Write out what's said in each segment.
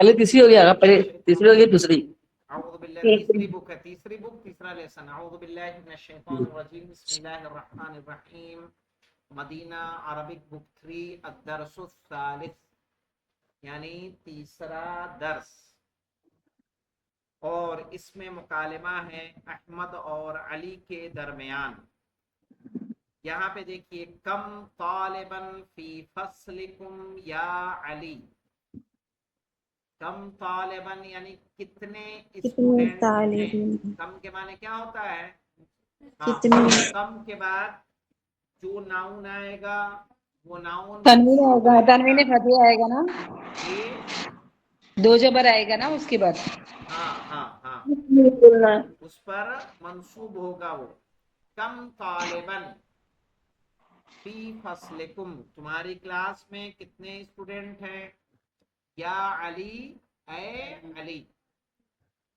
पहले तीसरी हो गया, पहले तीसरी हो गई दूसरी। अऊज़ु बिल्लाह, तीसरी बुक है, तीसरी बुक, तीसरा लेसन। अऊज़ु बिल्लाहि मिनश शैतानिर रजीम, बिस्मिल्लाहिर रहमानिर रहीम। मदीना अरबिक बुक 3 अद-दरसुस सालिस, यानी तीसरा दर्स। और इसमें मुकालमा है अहमद और अली के दरमियान। यहाँ पे देखिए, कम तालिबन फी फस्लिकुम या अली। कम तालिबन यानी कितने स्टूडेंट हैं। कम के माने क्या होता है? हाँ, कम के बाद जो नाउन आएगा वो नाउन तनवीन मंसूब आएगा, रहेगा। तनवीन फतेह आएगा ना, जी, दो जबर आएगा ना उसके बाद। हाँ हाँ हाँ, उस पर मंसूब होगा वो। कम तालिबन फी फस्लिकुम, तुम्हारी क्लास में कितने स्टूडेंट हैं। या अली, ए अली।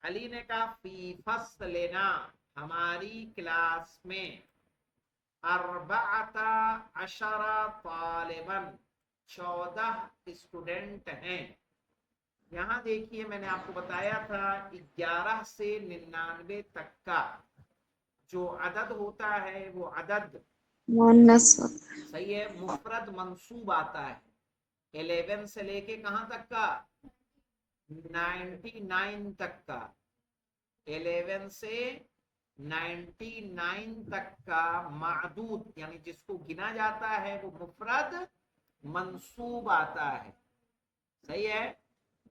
अली ने कहा फी फस्लिना, हमारी क्लास में, अर्बअता अशरा तालिबन, 14 स्टूडेंट हैं। यहाँ देखिए, मैंने आपको बताया था 11 से 99 तक का जो अदद होता है वो अदद सही है, मुफरद मंसूब आता है। 11 से लेके कहां तक का? 99 तक का। 11 से 99 तक का मादूद यानी जिसको गिना जाता है वो मुफरद मंसूब आता है। सही है।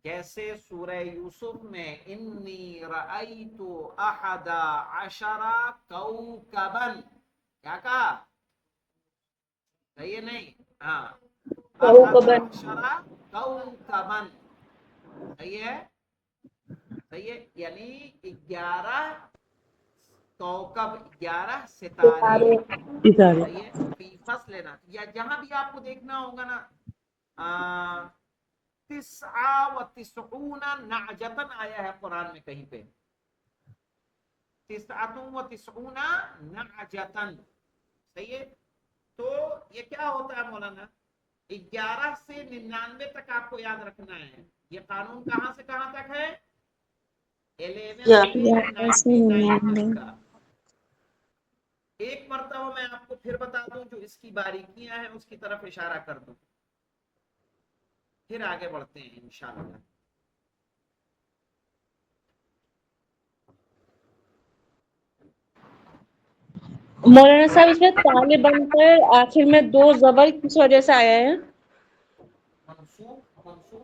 जैसे सूरह यूसुफ में इन्नी रअयतु अहदा अशरा कौकबन, क्या कहा? सही है नहीं? हाँ, अहदा अशरा कौकबन, सही है। सही है, यानी 11 कौकब, 11 सितारे। सही है, फीफस लेना, या जहां भी आपको देखना होगा ना, तिस्आ व तिस्ऊना नाजतन आया है कुरान में कहीं पे, तिस्आतुन व तिस्ऊना नाजतन। सही है। तो ये क्या होता है मौलाना? 11 से 99 तक आपको याद रखना है। ये कानून कहां से कहां तक है? 11 से 99 तक का। एक मर्तबा मैं आपको फिर बता दूं, जो इसकी बारीकियां हैं उसकी तरफ इशारा कर दूं, फिर आगे बढ़ते हैं इंशाअल्लाह। मौलाना साहब, इसमें ताले बनकर आखिर में 2 जबर किस वजह से आया है? मंसूब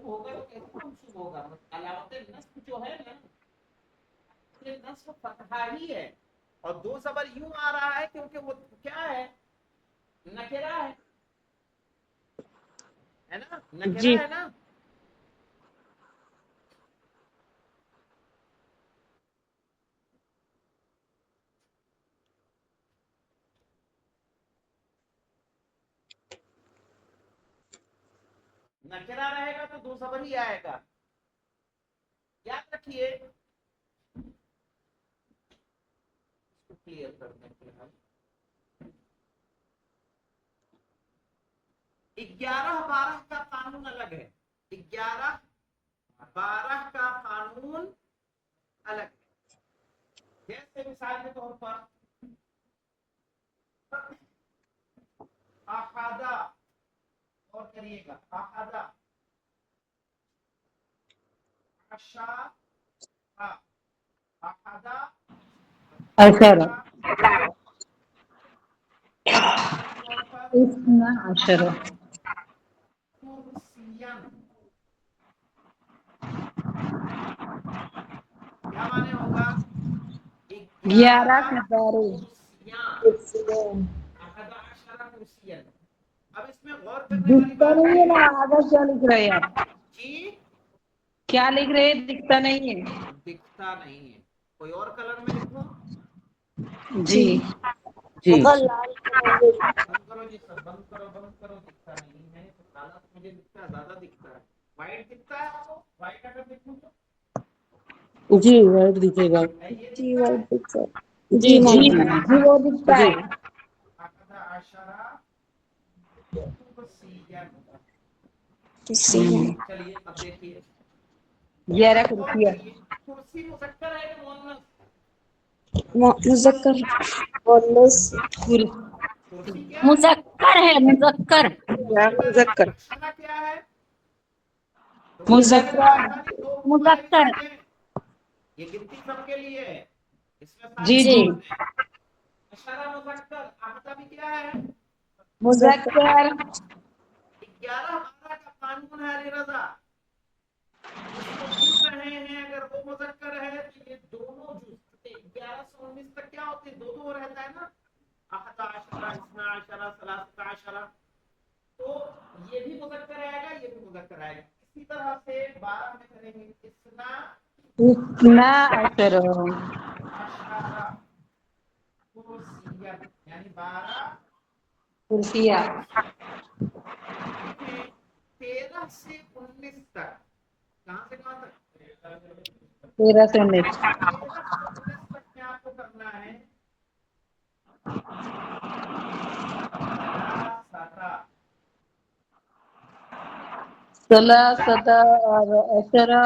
होगा तो कैसे मंसूब होगा? अलामत नस्ब जो है ना, ये नस्ब फतहा ही है। और 2 जबर यूं आ रहा है क्योंकि वो क्या है? नकेरा है ना, नकेरा जी। है ना। नकेरा रहेगा तो 2 जबर ही आएगा, याद रखिए। इसको क्लियर करते हैं। 11-12 का कानून अलग है, 11-12 का कानून अलग है। जैसे मिसाल के तौर पर अहादा, और करिएगा अहादा, अशा, अहादा अशरा, तौर पर इस्ना अशरा, कुर्सियन, क्या माने होगा? 11 11 सितारे। कुर्सियां, अहदा अशरा कुर्सियन। अब इसमें गौर करने वाली दिखता बात नहीं है यह ना, है आगे क्या लिख रहे हैं आप? जी, क्या लिख रहे हैं? दिखता नहीं है। दिखता नहीं है। कोई और कलर में लिखूं? जी जी। बंद करो जी, सब बंद करो, बंद करो। दिखता नहीं है तो काला तो मुझे दिखता है, ज्यादा दिखता है। व्हाइट दिखता है आपको? व्हाइट अगर दिखूं तो जी वाइट दिखेगा। ये दिखता है। जी जी जी जी जी, वो दिखता जी। है। अकदा अशरा कुर्सियन। चलिए अब देखिए, 11 कुर्सियाँ। कुर्सी मुज़क्कर है कि मुअन्नस? मुजक्कर मुअन्नस कुर्सी कुर्सी क्या है? मुजक्कर है, मुजक्कर। मुजक्कर। अशरा क्या है? तो मुजक्कर। खाली दो वाले भी मुजक्कर। सही हैं। ये गिनती सबके लिए है, इसमें सारे जी, जी। समान हैं। अशरा मुजक्कर, आहदा भी क्या है? मुजक्कर 11-12 का कानून है अली रजा। इसको गिन रहे हैं, अगर वो मुजक्कर है तो ये दोनों जुज 11 से 19 तक क्या होते हैं, दो दो रहता है ना, अहदा अशरा, इस्ना अशरा, सलासा अशरा। तो ये भी मुजक्कर आएगा, ये भी मुजक्कर आएगा। इसी तरह से 12 में करेंगे इस्ना इतना अशर अशरा कुर्सियन, यानी 12 कुर्सियाँ। देखें 13 से 19 तक, कहां से कहां तक? 13 से 19। 13 से 19 तक में आपको करना है सलासता और अशरा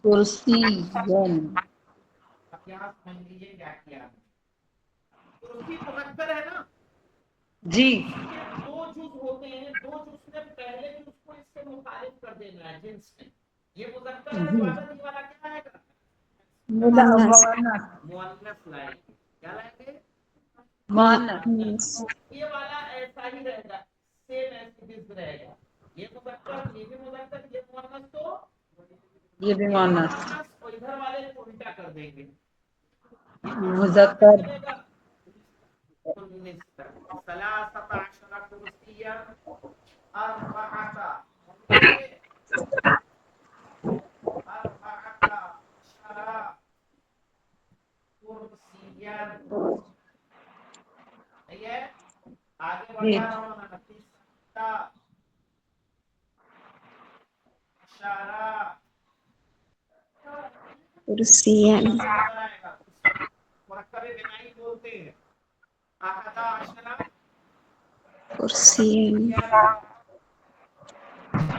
कुर्सियन। अब यहाँ समझ लीजिए क्या किया। कुर्सी मुजक्कर है ना, जी, इसके दो जुज होते हैं, दो जुज में पहले जुज को इससे मुखालिफ कर देना है जिन्स में। ये मुजक्कर है तो आगे ये वाला क्या आएगा? मुअन्नस मुअन्नस लाएंगे। क्या लाएंगे? मुअन्नस। ये वाला ऐसा ही रहेगा, सेम ऐसे दिस रहेगा। ये मुजक्कर, ये भी मुजक्कर, ये मुअन्नस, तो ये भी मुअन्नस। मुअन्नस, और इधर वाले को उल्टा कर देंगे। ये मुजक्कर चलेगा 19 तक। सलासता अशरा कुर्सियन अर्बअता, अर्बअता अशरा कुर्सियन। सही है, आगे बढ़ा रहा हूं मैं। तीसरा अशरा कुर्सियन मुरक्कबे बिनाई बोलते हैं। आहदा अशरा कुर्सियन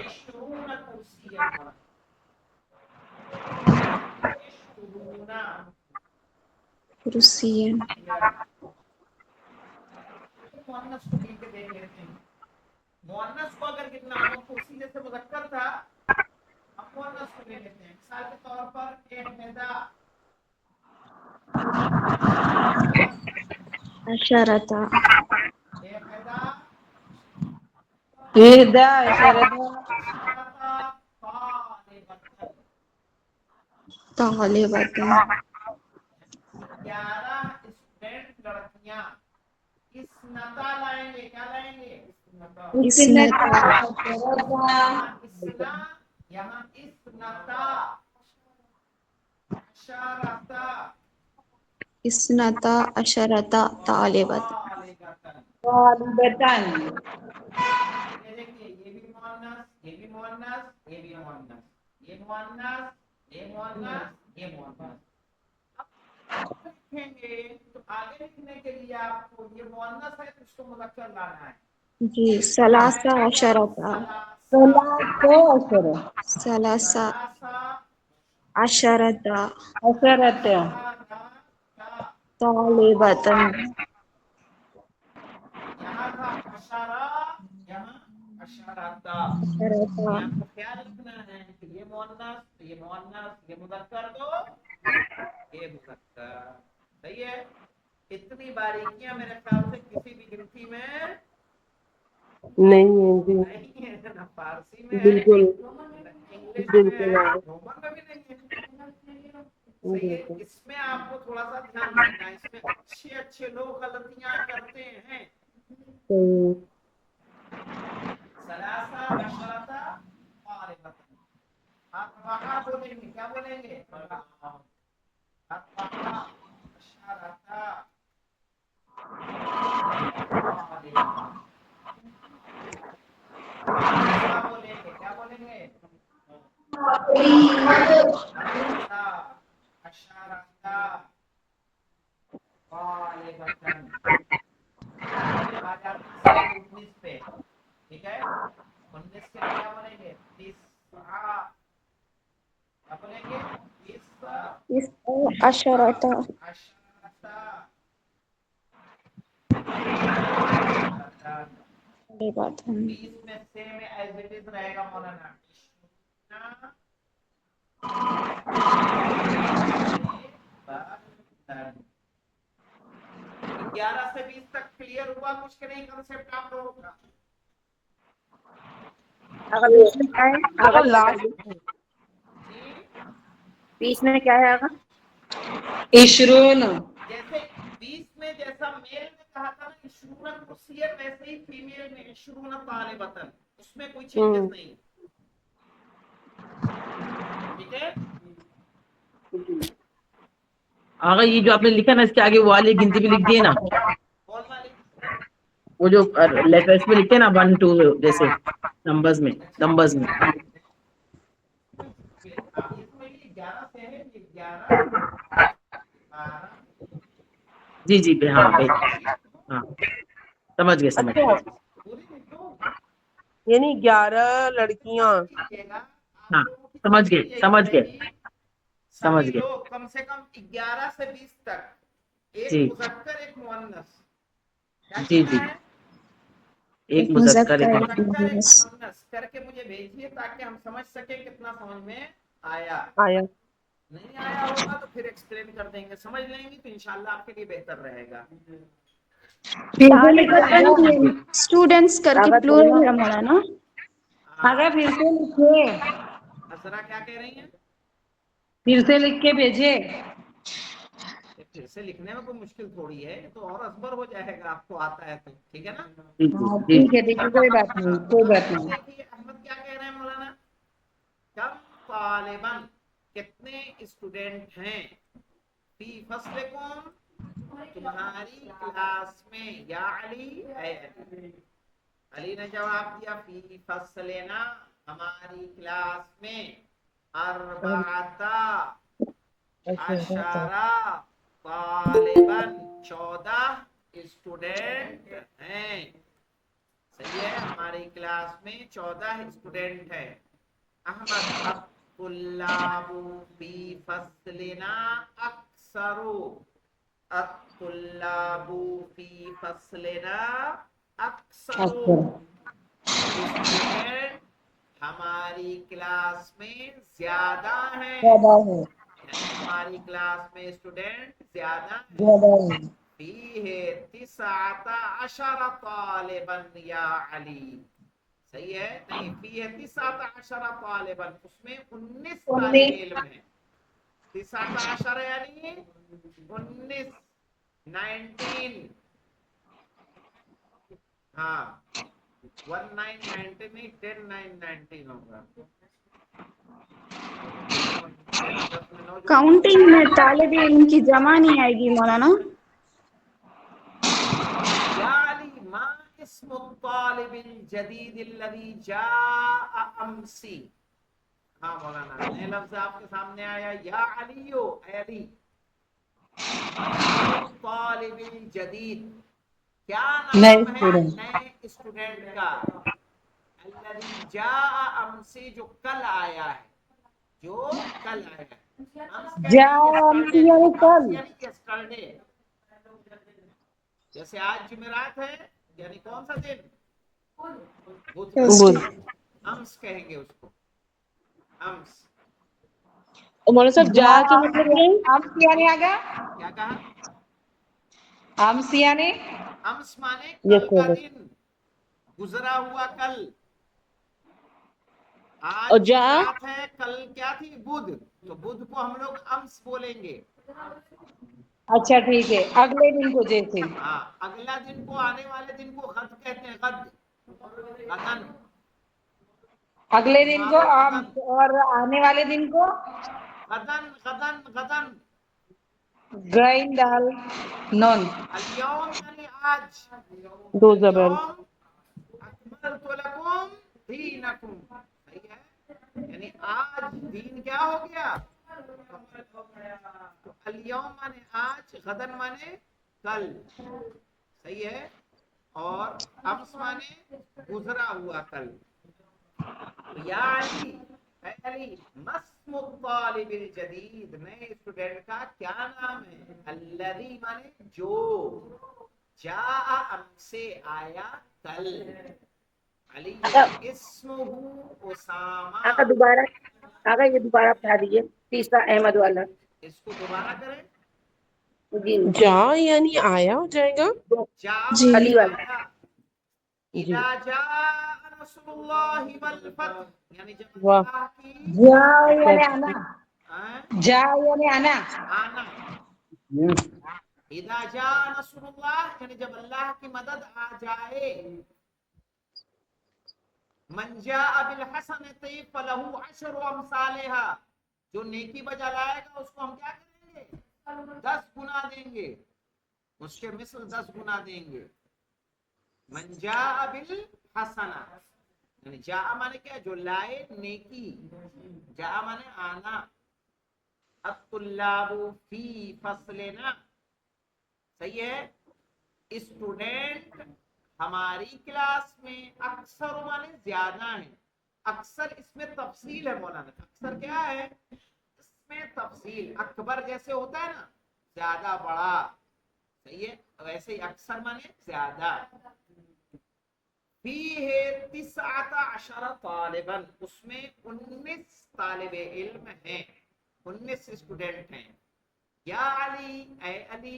इश्रून कुर्सियन, इश्रून कुर्सियन मुअन्नस को गिन के देख लेते हैं। मुअन्नस को अगर गिनना हो, कुर्सी जैसे मुजक्कर था, अब मुअन्नस को ले लेते हैं। मिसाल के तौर पर एहदा अशरता एहदा इहदा अशरता अशरता तालिबतन, तालिबतन 11 स्टूडेंट लड़कियां। इस्नता लाएंगे, क्या लाएंगे? इस्नता। इस्नता इस्ना, यहाँ इस्नता अशरता इस्नता अशरता तालिबतन तालिबतन। तालिबतन। ये देखिए, ये भी मुअन्नस, ये भी मुअन्नस, ये भी मुअन्नस, ये मुअन्नस, ये मुअन्नस, ये मुअन्नस। अब लिखेंगे तो आगे लिखने के लिए आपको ये मुअन्नस है तो इसको मुज़क्कर लाना है। जी सलासा अशरता सलासा अशरता अशरता तालिबतन यहाँ था अशरा, यहाँ अशरता। अशरता ये आपको ख्याल रखना है कि ये मुअन्नस, ये मुअन्नस, ये मुज़क्कर, तो ये मुज़क्कर। सही है। इतनी बारीकियां मेरे ख्याल से किसी भी गिनती में नहीं है जी, नहीं है, ना फारसी में है, बिल्कुल ना इंग्लिश में है, रोमन में भी नहीं है। सही है। इसमें आपको थोड़ा सा ध्यान रखना है, इसमें अच्छे अच्छे लोग गलतियां करते हैं। सलासा अशरता तालिबतन, अर्बआ बोलेंगे, क्या बोलेंगे? अर्बआ अशरता तालिबतन। खमसा बोलेंगे, क्या बोलेंगे? खमसा अशरता तालिबतन। आ जाते हैं 19 पे, ठीक है। 19 के लिए क्या बोलेंगे? तिस्आ, क्या बोलेंगे? अशरता अशरता ये बात है 20 में सेम एज इट इज रहेगा मौलाना। 11 से 20 तक क्लियर हुआ कुछ के नहीं कंसेप्ट आप लोगों का? अगर बीच में क्या है अगर लास्ट बीच में क्या है अगर इशरून जैसे 20 में जैसा मेल में कहा था ना इशरून कुर्सियत, वैसे ही फीमेल में इशरून तालिबतन, उसमें कोई चेंजेस नहीं। ठीक है, आगे ये जो आपने लिखा ना इसके आगे वो वाली गिनती भी लिख दिए ना, कौन वाली? वो जो लेटर्स में लिखते हैं ना 1 2 जैसे नंबर्स में इसमें ये 11 से है, ये 11 12 जी जी हाँ भाई हाँ समझ गए समझ गए। पूरी लिख दो। यानी 11 लड़कियां। हाँ समझ गए समझ गए समझ सभी गए। लोग कम से कम 11 से 20 तक, एक जी मुज़क्कर एक मुअन्नस, क्या जी कहना जी है? एक मुज़क्कर एक मुज़क्कर एक मुअन्नस करके मुझे भेजिए ताकि हम समझ सके कितना समझ में आया। आया नहीं आया होगा तो फिर एक्सप्लेन कर देंगे, समझ लेंगे तो इंशाल्लाह आपके लिए बेहतर रहेगा। स्टूडेंट्स करके प्लूरल है मौलाना। अगर फिर से लिखे, असरा क्या कह रही हैं? फिर से लिख के भेजे। फिर से लिखने में कोई मुश्किल थोड़ी है, तो और असबर हो जाएगा आपको आता है तो, ठीक है ना? जी हाँ जी ठीक है कोई बात नहीं कोई बात नहीं। देखिए अहमद क्या कह रहे हैं मौलाना, कम तालिबन कितने स्टूडेंट हैं, फी फस्लिकुम तुम्हारी क्लास में, या अली अली ने जवाब दिया फी फस्लिना हमारी क्लास में, अरबाता अशरा तालिबन 14 स्टूडेंट हैं। सही है, हमारी क्लास में 14 स्टूडेंट है। अहमद अत्तुल्लाबु फी फस्लिना अक्सरू, अत्तुल्लाबु फी फस्लिना अक्सरू, स्टूडेंट हमारी क्लास में ज्यादा है, हमारी क्लास में स्टूडेंट ज्यादा है। फीहे तिसाता अशरा तालिबन या अली, सही है? नहीं, फीहे तिसाता अशरा तालिबन, उसमें 19 तालिब इल्म है। तिसाता अशरा यानी 19 19, हाँ 19 नहीं 10 9 19 होगा। काउंटिंग में तालिब इल्म की जमा नहीं आएगी मौलाना। या अली मा इस्मु तालिबिल जदीदिल लज़ी जाअ अमसी। हाँ मौलाना, नए लफ्ज आपके सामने आया, या अलियो अली तालिबिल जदीद, क्या नाम है नए स्टूडेंट का? अल्लज़ी जाअ अमसी, जो कल आया है, जो कल आया है। यस्टरडे, जैसे आज जुमेरात है यानी कौन सा दिन? बुध। अम्स कहेंगे उसको, अम्स। और मौलाना साहब जा के मतलब क्या है? आमसियाने आगा क्या कहा? आमसियाने अम्स माने कल का दिन, गुजरा हुआ कल। आज और जा जुमेरात है, कल क्या थी? बुध, तो बुध को हम लोग अम्स बोलेंगे। अच्छा ठीक है, अगले दिन को जैसे हाँ, अगला दिन को, आने वाले दिन को गद कहते हैं, गद, गदन। अगले दिन को आम, और आने वाले दिन को गदन गदन गदन। ग्राइन दाल नॉन। अल-यौम यानी आज, 2 जबर। अल-यौम अकमलतु लकुम दीनकुम, सही है? यानी आज दीन क्या हो गया? तो अल-यौम माने आज, गदन माने कल, सही है? और अम्स माने गुजरा हुआ कल। तो या अली اے علی مسم الطالب الجدید، نئے اسٹوڈنٹ کا کیا نام ہے؟ الذی مانے جو، جاء ہم سے آیا کل، علی اسمہ اسامہ. آقا دوبارہ، آقا یہ دوبارہ پڑھا دیجیے تیسرا احمد والا. اس کو دوبارہ کریں. جی جا یعنی آیا ہو جائے گا. جاء جی. علی مانے والا. آیا. جی اذا جاء نصر اللہ والفتح، یعنی جب واہ. اللہ کی جاؤ یعنی آنا، جاؤ یعنی آنا. آنا. اذا جاء نصر اللہ یعنی جب اللہ کی مدد آ جائے. من جاء بالحسنۃ فلہ عشر امثالها، جو نیکی بجا لائے گا اس کو ہم کیا کریں گے؟ 10 گنا دیں گے، اس کے مثل 10 گنا دیں گے. من جاء بالحسنہ یعنی جاء مانے کیا؟ جو لائے نیکی. جاء مانے آنا. الطلاب فی فصلنا، صحیح ہے. اسٹوڈنٹ ہماری کلاس میں، اکثر مانے زیادہ ہیں. اکثر اس میں تفصیل ہے مولانا. اکثر کیا ہے؟ اس میں تفصیل. اکبر جیسے ہوتا ہے نا زیادہ بڑا، صحیح ہے، ویسے ہی اکثر مانے زیادہ. فیہ 19 طالباً، اس میں 19 طالب علم ہیں، 19 اسٹوڈنٹ ہیں. یا علی، اے علی،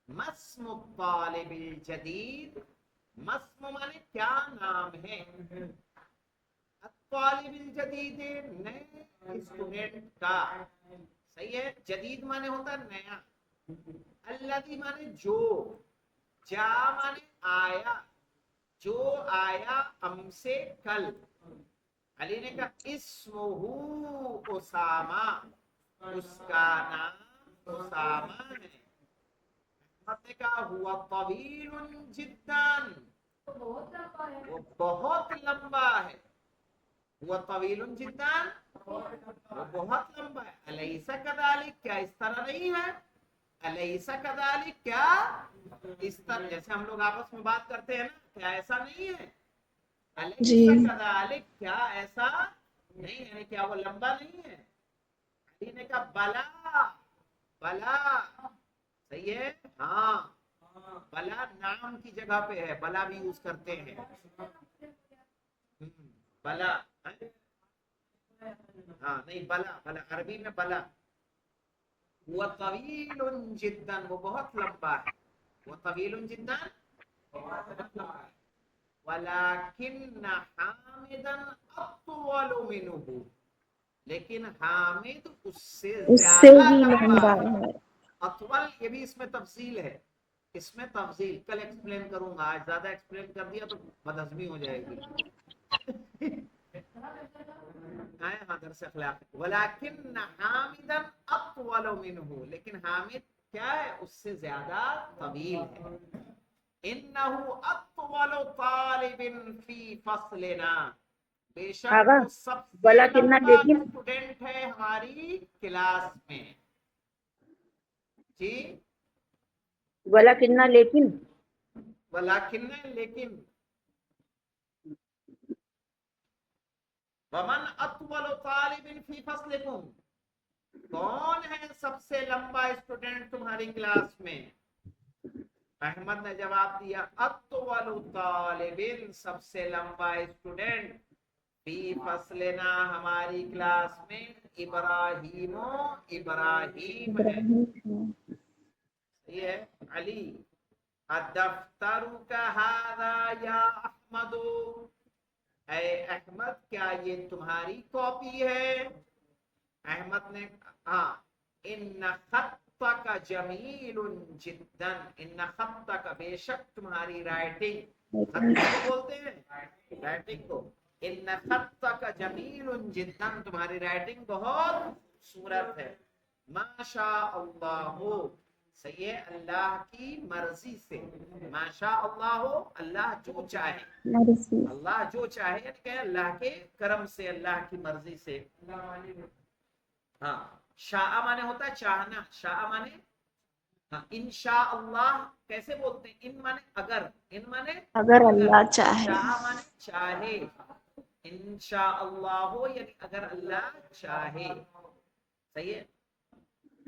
مسم الطالب الجدید، مسم مانے کیا نام ہے؟ الطالب الجدید نئے اسٹوڈنٹ کا، صحیح ہے. جدید مانے ہوتا ہے نیا. الذی مانے جو، جا مانے آیا، جو آیا ہم سے کل. علی نے کہا اسمہ اسامہ، اس کا نام اسامہ ہے. احمد نے کہا ہوا طویل جدا، وہ بہت لمبا ہے. ہوا طویل جدا، وہ بہت لمبا ہے. الیس کذالک، کیا اس طرح نہیں ہے؟ الیس کذالک، کیا اس طرح؟ جیسے ہم لوگ آپس میں بات کرتے ہیں نا، کیا ایسا نہیں ہے؟ الیس جی. کذالک، کیا ایسا نہیں، یعنی کیا وہ لمبا نہیں ہے؟ علی نے کہا بلا، بلا، صحیح ہے. ہاں، بلا نام کی جگہ پہ ہے، بلا بھی یوز کرتے ہیں. بلا، ہاں نہیں، بلا، بلا عربی میں بلا. وہ طویل جدا، وہ بہت لمبا ہے. وہ طویل جدا، بہت لمبا ہے. ولیکن حامدا اطول منہ، لیکن حامد اس سے زیادہ لمبا ہے. اطول یہ بھی اس میں تفصیل ہے. اس میں تفصیل کل ایکسپلین کروں گا، آج زیادہ ایکسپلین کر دیا تو بدہضمی ہو جائے گی. ہاں درس اخلاق. ولیکن حامدا اطول منہ، لیکن حامد کیا ہے؟ اس سے زیادہ طویل ہے. انہ اطول طالب فی فصلنا، بے شک آقا وہ سب سے بلا کتنا لمبا لیکن، اسٹوڈنٹ ہے ہماری کلاس میں. جی بلا کتنا لیکن، ولیکن لیکن. ومن اطول طالب فی فصلکم، کون ہے سب سے لمبا اسٹوڈنٹ تمہاری کلاس میں؟ احمد نے جواب دیا اطول طالب، سب سے لمبا اسٹوڈنٹ فی فصلنا، ہماری کلاس میں ابراہیم، ابراہیم ہے. یہ ہے. علی الدفتر کا ھذا یا احمد، اے احمد کیا یہ تمہاری کاپی ہے؟ احمد نے ہاں. ان خطک جمیل جدا، ان خطک، بے شک تمہاری رائٹنگ، خط کو بولتے ہیں رائٹنگ کو. ان خطک جمیل جدا، تمہاری رائٹنگ بہت خوبصورت ہے. ماشاء اللہ، صحیح ہے، اللہ کی مرضی سے. ماشاء اللہ، اللہ جو چاہے، اللہ جو چاہے یعنی کہ اللہ کے کرم سے، اللہ کی مرضی سے. ہاں شاء مانے ہوتا ہے چاہنا، شاء مانے ہاں. انشاء اللہ کیسے بولتے ہیں؟ ان مانے اگر، ان مانے اگر اللہ چاہے. شاء مانے چاہے. इंशाअल्लाह यानी अगर अल्लाह चाहे। सही है।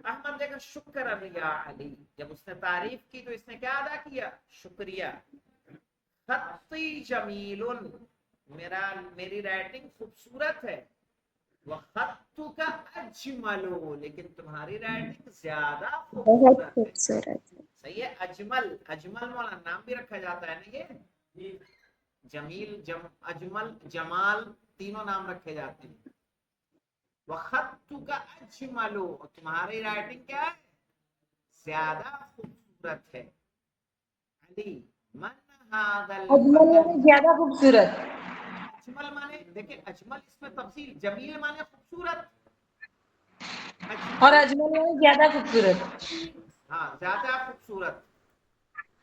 अहमद ने कहा शुक्र या अली, जब उसने तारीफ की तो इसने क्या अदा किया? शुक्रिया। खत्ती जमीलुन, मेरी राइटिंग खूबसूरत है। वह खत्तु का अजमलो, लेकिन तुम्हारी राइटिंग ज्यादा बहुत खूबसूरत है। खूबसूरत है। सही है। अजमल, अजमल वाला नाम भी रखा जाता है ना, ये जमील, अजमल, जमाल, तीनों नाम रखे जाते हैं। वखत्तु का अजमलो, तुम्हारी राइटिंग क्या है? ज्यादा खूबसूरत है। अली मन हादल अजमल यानी ज्यादा खूबसूरत, अजमल माने, देखिए अजमल इसमें तफसील, जमील माने खूबसूरत, और अजमल यानी ज्यादा खूबसूरत। हाँ ज्यादा खूबसूरत,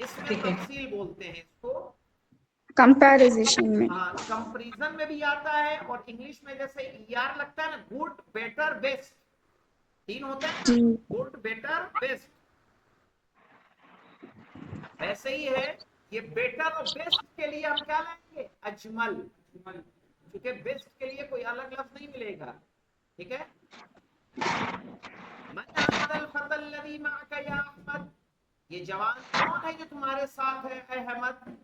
इसमें ठीक है। तफसील बोलते हैं इसको। कंपैरिजन में। हाँ कंपैरिजन में भी आता है, और इंग्लिश में जैसे ईआर लगता है ना, गुड बेटर बेस्ट, तीन होते हैं ना, जी। गुड बेटर बेस्ट, वैसे ही है ये बेटर और बेस्ट के लिए हम क्या लाएंगे? अजमल, क्योंकि बेस्ट के लिए कोई अलग लफ्ज नहीं मिलेगा। ठीक है। मन हादल फतल लदी माका या अहमद, ये जवान कौन है जो तुम्हारे साथ है अहमद?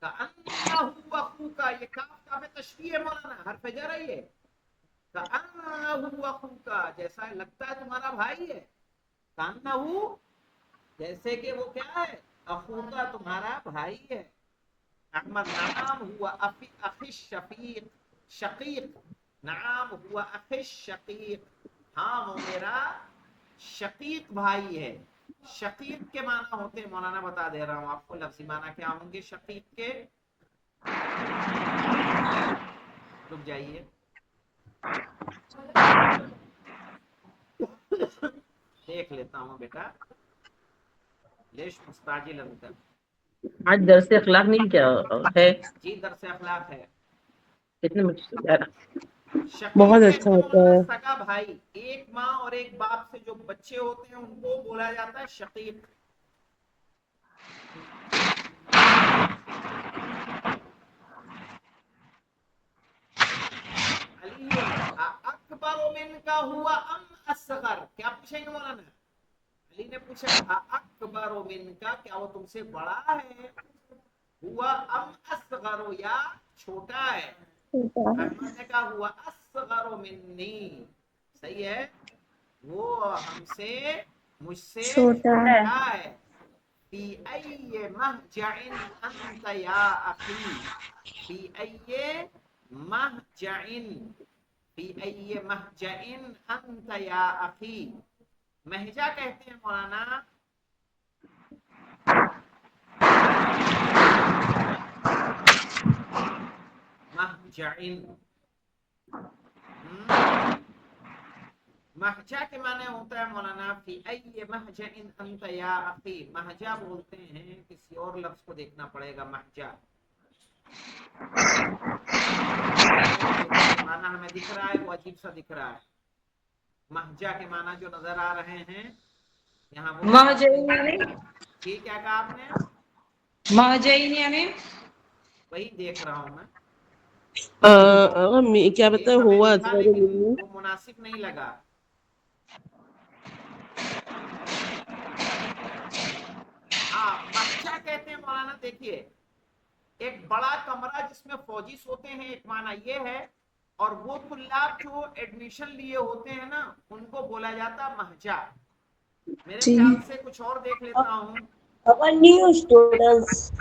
का अन्नहु अखूका, ये काफ काफे तशबीह है मौलाना, हर्फ जर है ये। का अन्नहु अखूका, जैसा लगता है तुम्हारा भाई है। का अन्नहु, जैसे कि वो क्या है? अखूका, तुम्हारा भाई है। अहमद नाम हुआ अखिश शफीक, शकीक, नाम हुआ अखिश शकीक, हाँ वो मेरा शकीक भाई है। शकीक के माना होते हैं मौलाना, बता दे रहा हूँ आपको, लफ्जी माना क्या होंगे शकीक के। रुक जाइए, देख लेता हूँ बेटा। लेश मुस्ताजिल अंतर, आज दरस अखलाक नहीं क्या है? जी दरस अखलाक है। कितने बजे से जा रहा? शकीक बहुत कहते अच्छा हैं होता मौलाना है। सगा भाई, एक माँ और एक बाप से जो बच्चे होते हैं उनको बोला जाता है शकीक। अली अकबर मिनका हुआ अम असगर, क्या पूछेंगे मौलाना? अली ने पूछा अकबर मिनका, क्या वो तुमसे बड़ा है? हुआ अम असगर, या छोटा है? अहमद ने कहा हुआ असगर मिन्नी, सही है, वो हमसे, मुझसे छोटा है। छोटा है। फी अय्य महजइन अंत या अखी, फी अय्य महजइन, फी अय्य महजइन अंत या अखी। महजा कहते हैं मौलाना महजइन, महजा के माने होता है मौलाना फी अय्य महजइन अंत या अखी। महजा बोलते हैं, किसी और लफ्ज को देखना पड़ेगा। महजा माना हमें दिख रहा है, वो अजीब सा दिख रहा है। महजा के माना जो नजर आ रहे हैं यहाँ, वो महजईन यानी, ठीक है कहा आपने, महजईन यानी वही देख रहा हूं मैं। क्या ये बताए हमें हुआ लिखा तुम्हारे लेकिन लिए? वो मुनासिब नहीं लगा। हाँ महजा कहते हैं मौलाना, देखिए एक बड़ा कमरा जिसमें फौजी सोते हैं, एक माना ये है, और वो तुल्लाब जो एडमिशन लिए होते हैं ना, उनको बोला जाता महजा। मेरे जी। ख्याल से कुछ और देख लेता हूँ। Our new students.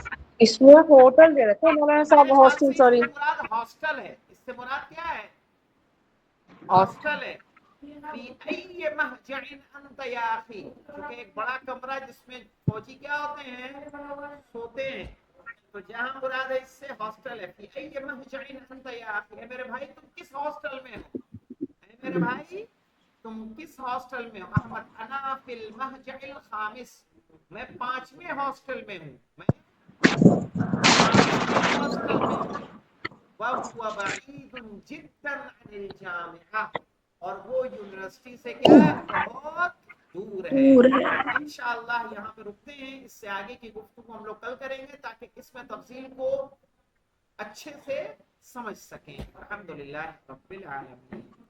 इसमें होटल दे रखे हैं मौलाना मेरे साहब, ख्याल हॉस्टल से सॉरी। इससे मुराद हॉस्टल है, इससे मुराद क्या है? हॉस्टल है। क्योंकि एक बड़ा कमरा जिसमें फौजी क्या होते हैं? सोते हैं। तो जहां मुराद है इससे हॉस्टल है। मेरे भाई तुम किस हॉस्टल में हो? मेरे भाई तुम किस हॉस्टल में हो? अहमद अना फिल महजइल खामिस, मैं 5वें हॉस्टल में हूँ, मैं 5वें हॉस्टल में हूँ। वहुवा बईदुन जिद्दन अनिल जामिआ, और वो यूनिवर्सिटी से क्या है? बहुत दूर है। दूर है। इंशाअल्लाह यहाँ पे रुकते हैं, इससे आगे की गुफ्तगू हम लोग कल करेंगे, ताकि इसमें तफसील को اچھے سے سمجھ سکیں. الحمدللہ رب العالمین.